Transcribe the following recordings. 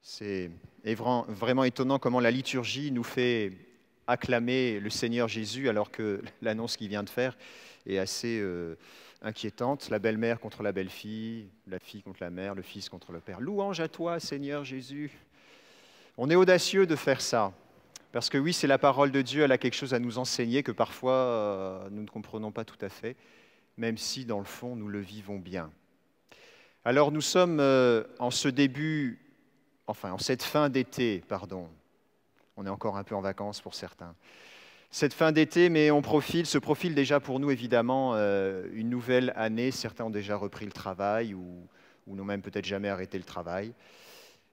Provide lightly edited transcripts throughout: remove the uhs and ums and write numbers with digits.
C'est vraiment étonnant comment la liturgie nous fait acclamer le Seigneur Jésus alors que l'annonce qu'il vient de faire est assez inquiétante. La belle-mère contre la belle-fille, la fille contre la mère, le fils contre le père. Louange à toi, Seigneur Jésus. On est audacieux de faire ça. Parce que oui, c'est la parole de Dieu, elle a quelque chose à nous enseigner que parfois nous ne comprenons pas tout à fait, même si dans le fond nous le vivons bien. Alors nous sommes en cette fin d'été, pardon. On est encore un peu en vacances pour certains. Cette fin d'été, mais se profile déjà pour nous évidemment une nouvelle année. Certains ont déjà repris le travail ou n'ont même peut-être jamais arrêté le travail.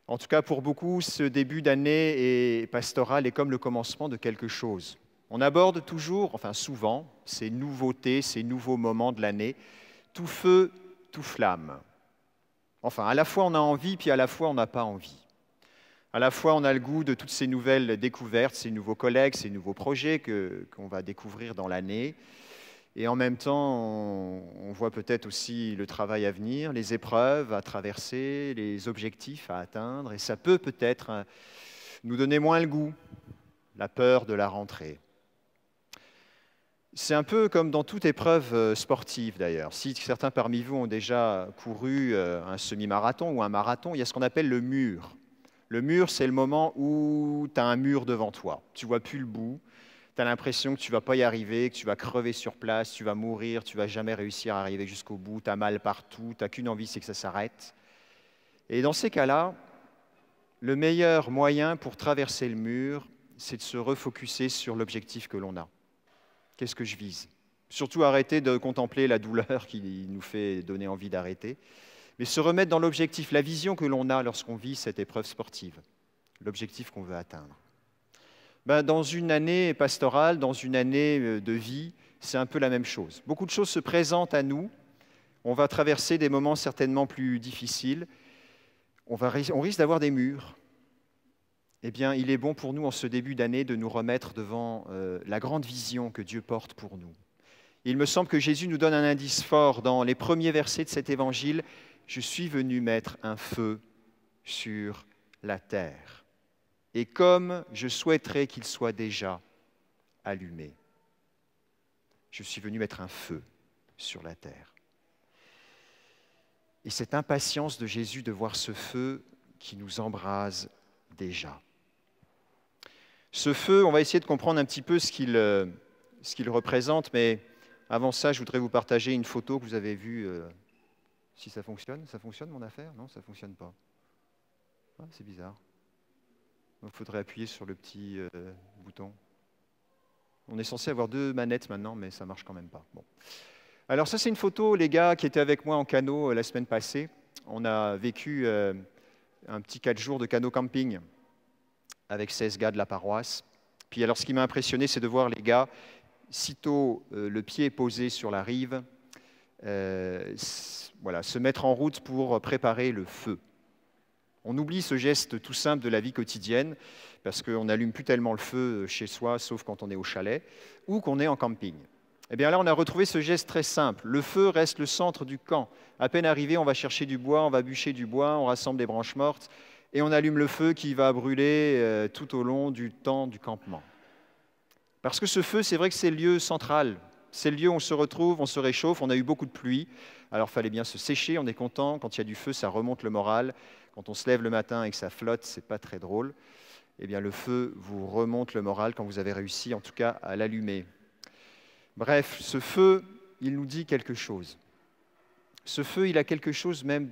En tout cas, pour beaucoup, ce début d'année pastorale est comme le commencement de quelque chose. On aborde toujours, enfin souvent, ces nouveautés, ces nouveaux moments de l'année, tout feu, tout flamme. Enfin, à la fois on a envie, puis à la fois on n'a pas envie. À la fois on a le goût de toutes ces nouvelles découvertes, ces nouveaux collègues, ces nouveaux projets qu'on va découvrir dans l'année. Et en même temps, on voit peut-être aussi le travail à venir, les épreuves à traverser, les objectifs à atteindre. Et ça peut peut-être nous donner moins le goût, la peur de la rentrée. C'est un peu comme dans toute épreuve sportive d'ailleurs. Si certains parmi vous ont déjà couru un semi-marathon ou un marathon, il y a ce qu'on appelle le mur. Le mur, c'est le moment où tu as un mur devant toi. Tu ne vois plus le bout. Tu as l'impression que tu ne vas pas y arriver, que tu vas crever sur place, tu vas mourir, tu ne vas jamais réussir à arriver jusqu'au bout, tu as mal partout, tu n'as qu'une envie, c'est que ça s'arrête. Et dans ces cas-là, le meilleur moyen pour traverser le mur, c'est de se refocuser sur l'objectif que l'on a. Qu'est-ce que je vise? Surtout arrêter de contempler la douleur qui nous fait donner envie d'arrêter, mais se remettre dans l'objectif, la vision que l'on a lorsqu'on vit cette épreuve sportive, l'objectif qu'on veut atteindre. Dans une année pastorale, dans une année de vie, c'est un peu la même chose. Beaucoup de choses se présentent à nous. On va traverser des moments certainement plus difficiles. On risque d'avoir des murs. Eh bien, il est bon pour nous, en ce début d'année, de nous remettre devant la grande vision que Dieu porte pour nous. Il me semble que Jésus nous donne un indice fort dans les premiers versets de cet évangile. « Je suis venu mettre un feu sur la terre. Et comme je souhaiterais qu'il soit déjà allumé. » Je suis venu mettre un feu sur la terre. Et cette impatience de Jésus de voir ce feu qui nous embrase déjà. Ce feu, on va essayer de comprendre un petit peu ce qu'il représente, mais avant ça, je voudrais vous partager une photo que vous avez vue. Si ça fonctionne mon affaire? Non, ça ne fonctionne pas. Ah, c'est bizarre. Il faudrait appuyer sur le petit bouton. On est censé avoir 2 manettes maintenant, mais ça ne marche quand même pas. Bon. Alors ça, c'est une photo, les gars, qui étaient avec moi en canot la semaine passée. On a vécu un petit 4 jours de canot camping avec 16 gars de la paroisse. Puis alors, ce qui m'a impressionné, c'est de voir les gars, sitôt le pied posé sur la rive, se mettre en route pour préparer le feu. On oublie ce geste tout simple de la vie quotidienne parce qu'on n'allume plus tellement le feu chez soi, sauf quand on est au chalet ou qu'on est en camping. Eh bien là, on a retrouvé ce geste très simple. Le feu reste le centre du camp. À peine arrivé, on va chercher du bois, on va bûcher du bois, on rassemble des branches mortes et on allume le feu qui va brûler tout au long du temps du campement. Parce que ce feu, c'est vrai que c'est le lieu central. C'est le lieu où on se retrouve, on se réchauffe, on a eu beaucoup de pluie. Alors il fallait bien se sécher, on est content. Quand il y a du feu, ça remonte le moral. Quand on se lève le matin et que ça flotte, c'est pas très drôle. Eh bien, le feu vous remonte le moral quand vous avez réussi, en tout cas, à l'allumer. Bref, ce feu, il nous dit quelque chose. Ce feu, il a quelque chose même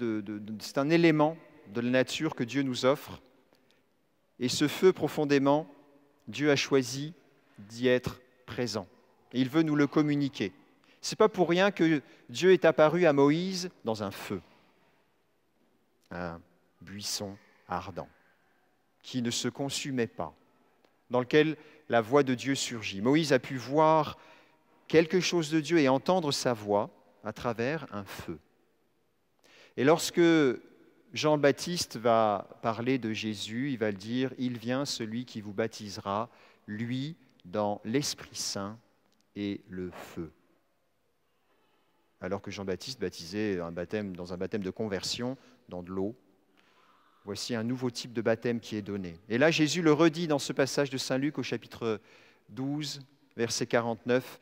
c'est un élément de la nature que Dieu nous offre. Et ce feu, profondément, Dieu a choisi d'y être présent. Et il veut nous le communiquer. Ce n'est pas pour rien que Dieu est apparu à Moïse dans un feu. Un buisson ardent, qui ne se consumait pas, dans lequel la voix de Dieu surgit. Moïse a pu voir quelque chose de Dieu et entendre sa voix à travers un feu. Et lorsque Jean-Baptiste va parler de Jésus, il va le dire, « Il vient celui qui vous baptisera, lui, dans l'Esprit Saint et le feu. » Alors que Jean-Baptiste baptisait dans un baptême de conversion, dans de l'eau, Voici un nouveau type de baptême qui est donné. Et là, Jésus le redit dans ce passage de Saint Luc au chapitre 12, verset 49.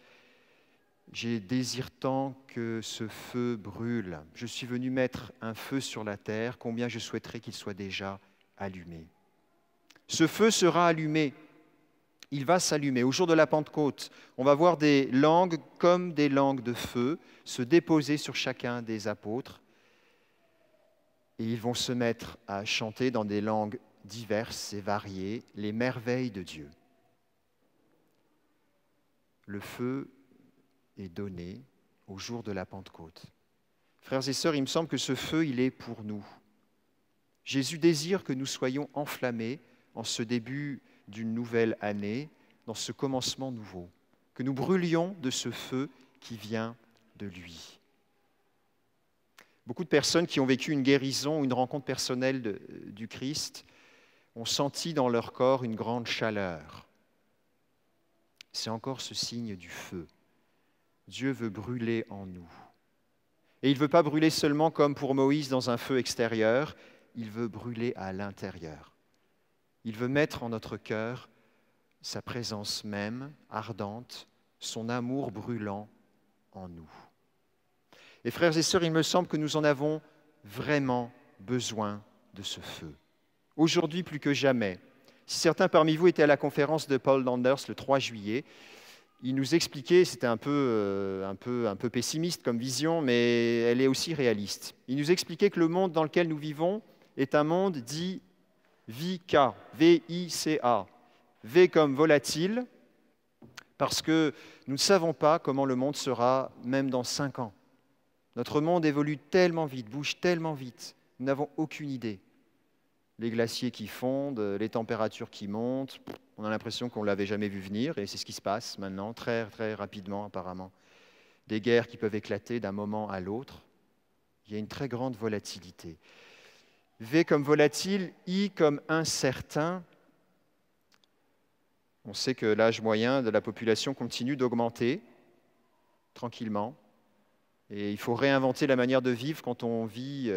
« J'ai désiré tant que ce feu brûle. Je suis venu mettre un feu sur la terre, combien je souhaiterais qu'il soit déjà allumé. » Ce feu sera allumé. Il va s'allumer. Au jour de la Pentecôte, on va voir des langues comme des langues de feu se déposer sur chacun des apôtres. Et ils vont se mettre à chanter dans des langues diverses et variées les merveilles de Dieu. Le feu est donné au jour de la Pentecôte. Frères et sœurs, il me semble que ce feu, il est pour nous. Jésus désire que nous soyons enflammés en ce début d'une nouvelle année, dans ce commencement nouveau, que nous brûlions de ce feu qui vient de lui. Beaucoup de personnes qui ont vécu une guérison, une rencontre personnelle du Christ, ont senti dans leur corps une grande chaleur. C'est encore ce signe du feu. Dieu veut brûler en nous. Et il ne veut pas brûler seulement comme pour Moïse dans un feu extérieur, il veut brûler à l'intérieur. Il veut mettre en notre cœur sa présence même, ardente, son amour brûlant en nous. Et frères et sœurs, il me semble que nous en avons vraiment besoin de ce feu. Aujourd'hui plus que jamais. Si certains parmi vous étaient à la conférence de Paul Landers le 3 juillet, il nous expliquait, c'était un peu pessimiste comme vision, mais elle est aussi réaliste. Il nous expliquait que le monde dans lequel nous vivons est un monde dit VICA, V-I-C-A. V comme volatile, parce que nous ne savons pas comment le monde sera même dans 5 ans. Notre monde évolue tellement vite, bouge tellement vite, nous n'avons aucune idée. Les glaciers qui fondent, les températures qui montent, on a l'impression qu'on ne l'avait jamais vu venir, et c'est ce qui se passe maintenant, très, très rapidement apparemment. Des guerres qui peuvent éclater d'un moment à l'autre. Il y a une très grande volatilité. V comme volatile, I comme incertain. On sait que l'âge moyen de la population continue d'augmenter tranquillement. Et il faut réinventer la manière de vivre quand on vit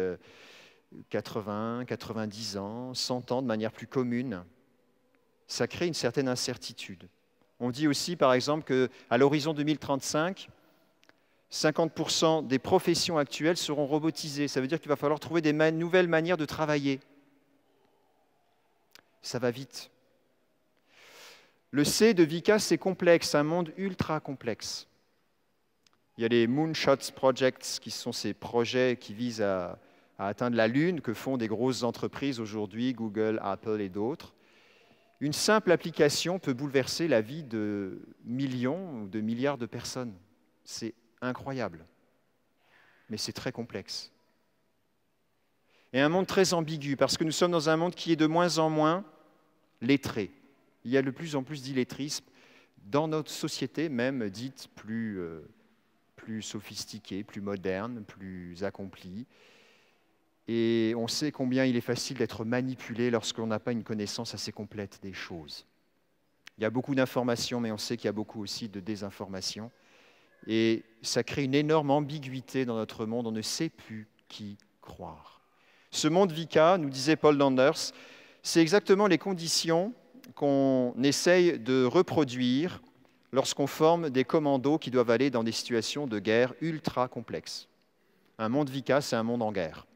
80, 90 ans, 100 ans de manière plus commune. Ça crée une certaine incertitude. On dit aussi, par exemple, qu'à l'horizon 2035, 50% des professions actuelles seront robotisées. Ça veut dire qu'il va falloir trouver des nouvelles manières de travailler. Ça va vite. Le C de VICA, c'est complexe, un monde ultra complexe. Il y a les Moonshots Projects, qui sont ces projets qui visent à atteindre la Lune, que font des grosses entreprises aujourd'hui, Google, Apple et d'autres. Une simple application peut bouleverser la vie de millions ou de milliards de personnes. C'est incroyable, mais c'est très complexe. Et un monde très ambigu, parce que nous sommes dans un monde qui est de moins en moins lettré. Il y a de plus en plus d'illettrisme dans notre société, même dite plus sophistiquée, plus moderne, plus accomplie. Et on sait combien il est facile d'être manipulé lorsqu'on n'a pas une connaissance assez complète des choses. Il y a beaucoup d'informations, mais on sait qu'il y a beaucoup aussi de désinformation. Et ça crée une énorme ambiguïté dans notre monde, on ne sait plus qui croire. Ce monde VICA, nous disait Paul Landers, c'est exactement les conditions qu'on essaye de reproduire lorsqu'on forme des commandos qui doivent aller dans des situations de guerre ultra complexes. Un monde VICA, c'est un monde en guerre.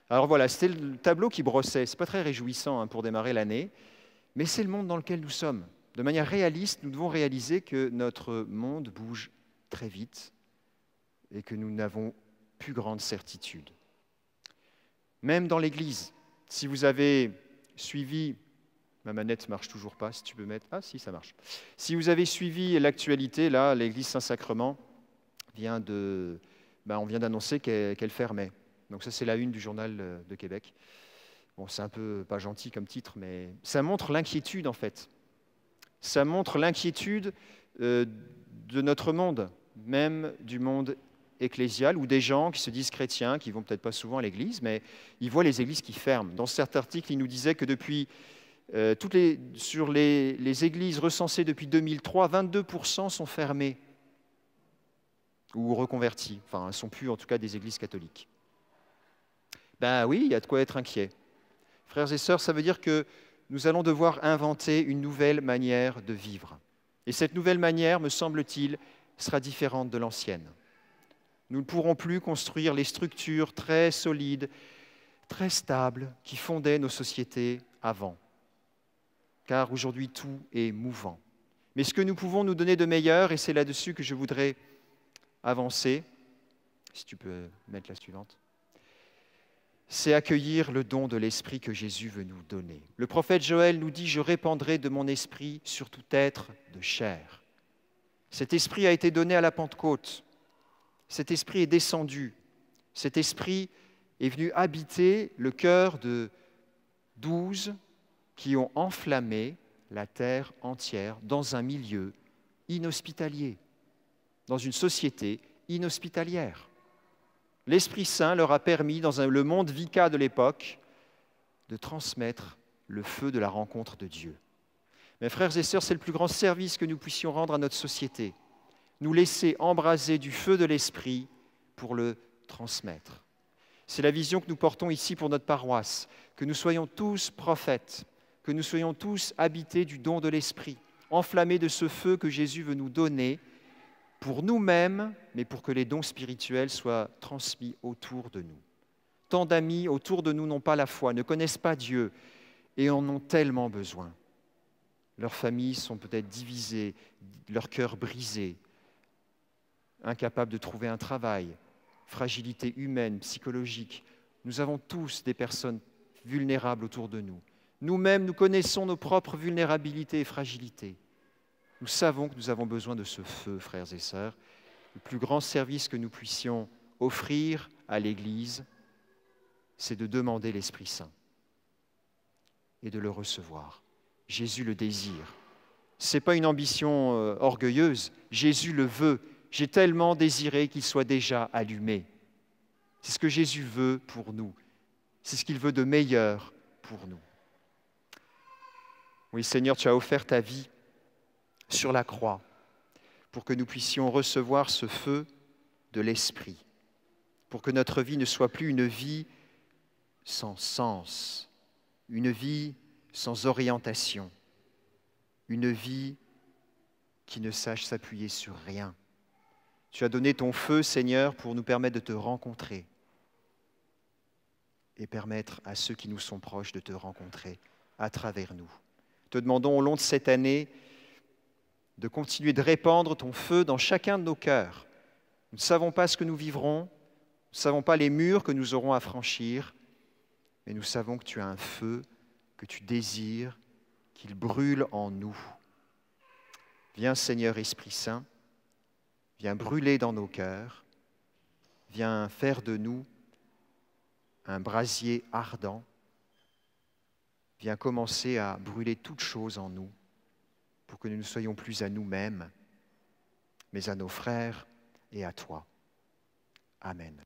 Alors voilà, c'était le tableau qui brossait. Ce n'est pas très réjouissant pour démarrer l'année, mais c'est le monde dans lequel nous sommes. De manière réaliste, nous devons réaliser que notre monde bouge très vite et que nous n'avons plus grande certitude. Même dans l'Église, si vous avez suivi, ma manette ne marche toujours pas, si tu peux mettre, ah si ça marche. Si vous avez suivi l'actualité, là, l'Église Saint-Sacrement on vient d'annoncer qu'elle fermait. Donc ça, c'est la une du Journal de Québec. Bon, c'est un peu pas gentil comme titre, mais ça montre l'inquiétude en fait. Ça montre l'inquiétude de notre monde, même du monde ecclésial, ou des gens qui se disent chrétiens, qui ne vont peut-être pas souvent à l'église, mais ils voient les églises qui ferment. Dans cet article, il nous disait que depuis sur les églises recensées depuis 2003, 22% sont fermées ou reconverties. Enfin, elles ne sont plus en tout cas des églises catholiques. Ben oui, il y a de quoi être inquiet. Frères et sœurs, ça veut dire que nous allons devoir inventer une nouvelle manière de vivre. Et cette nouvelle manière, me semble-t-il, sera différente de l'ancienne. Nous ne pourrons plus construire les structures très solides, très stables qui fondaient nos sociétés avant. Car aujourd'hui, tout est mouvant. Mais ce que nous pouvons nous donner de meilleur, et c'est là-dessus que je voudrais avancer, si tu peux mettre la suivante, c'est accueillir le don de l'Esprit que Jésus veut nous donner. Le prophète Joël nous dit « Je répandrai de mon esprit sur tout être de chair ». Cet esprit a été donné à la Pentecôte. Cet esprit est descendu. Cet esprit est venu habiter le cœur de 12 qui ont enflammé la terre entière dans un milieu inhospitalier, dans une société inhospitalière. L'Esprit Saint leur a permis, dans le monde VICA de l'époque, de transmettre le feu de la rencontre de Dieu. Mes frères et sœurs, c'est le plus grand service que nous puissions rendre à notre société. Nous laisser embraser du feu de l'Esprit pour le transmettre. C'est la vision que nous portons ici pour notre paroisse, que nous soyons tous prophètes, que nous soyons tous habités du don de l'Esprit, enflammés de ce feu que Jésus veut nous donner pour nous-mêmes, mais pour que les dons spirituels soient transmis autour de nous. Tant d'amis autour de nous n'ont pas la foi, ne connaissent pas Dieu et en ont tellement besoin. Leurs familles sont peut-être divisées, leur cœur brisé, incapables de trouver un travail, fragilité humaine, psychologique. Nous avons tous des personnes vulnérables autour de nous. Nous-mêmes, nous connaissons nos propres vulnérabilités et fragilités. Nous savons que nous avons besoin de ce feu, frères et sœurs. Le plus grand service que nous puissions offrir à l'Église, c'est de demander l'Esprit Saint et de le recevoir. Jésus le désire. Ce n'est pas une ambition orgueilleuse. Jésus le veut. J'ai tellement désiré qu'il soit déjà allumé. C'est ce que Jésus veut pour nous. C'est ce qu'il veut de meilleur pour nous. Oui, Seigneur, tu as offert ta vie sur la croix pour que nous puissions recevoir ce feu de l'Esprit, pour que notre vie ne soit plus une vie sans sens, une vie sans orientation, une vie qui ne sache s'appuyer sur rien. Tu as donné ton feu, Seigneur, pour nous permettre de te rencontrer et permettre à ceux qui nous sont proches de te rencontrer à travers nous. Te demandons au long de cette année de continuer de répandre ton feu dans chacun de nos cœurs. Nous ne savons pas ce que nous vivrons, nous ne savons pas les murs que nous aurons à franchir, mais nous savons que tu as un feu, que tu désires, qu'il brûle en nous. Viens, Seigneur Esprit Saint, viens brûler dans nos cœurs, viens faire de nous un brasier ardent, viens commencer à brûler toutes choses en nous, pour que nous ne soyons plus à nous-mêmes, mais à nos frères et à toi. Amen.